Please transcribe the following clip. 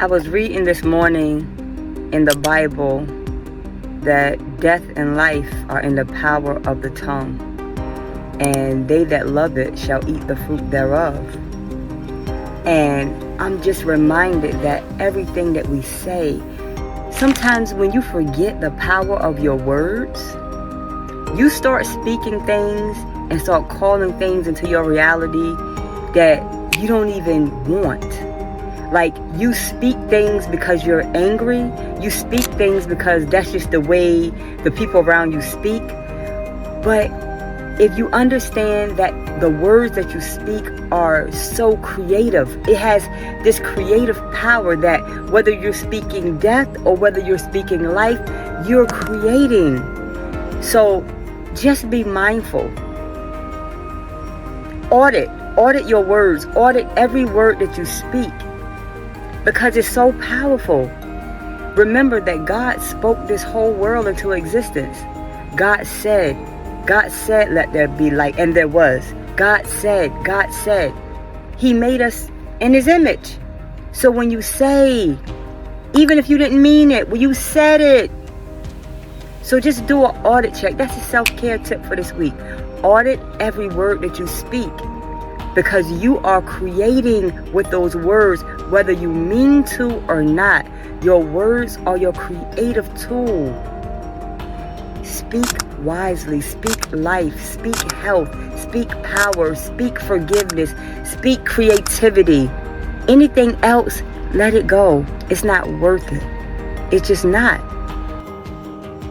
I was reading this morning in the Bible that death and life are in the power of the tongue, and they that love it shall eat the fruit thereof. And I'm just reminded that everything that we say, sometimes when you forget the power of your words, you start speaking things and start calling things into your reality that you don't even want. Like, you speak things because you're angry. You speak things because that's just the way the people around you speak. But if you understand that the words that you speak are so creative, it has this creative power that whether you're speaking death or whether you're speaking life, you're creating. So just be mindful. Audit your words. Audit every word that you speak, because it's so powerful. Remember that God spoke this whole world into existence. God said, let there be light, and there was. God said. He made us in His image. So when you say, even if you didn't mean it, well, you said it. So just do an audit check. That's a self-care tip for this week. Audit every word that you speak, because you are creating with those words, whether you mean to or not. Your words are your creative tool. Speak wisely, speak life, speak health, speak power, speak forgiveness, speak creativity. Anything else, let it go. It's not worth it. It's just not.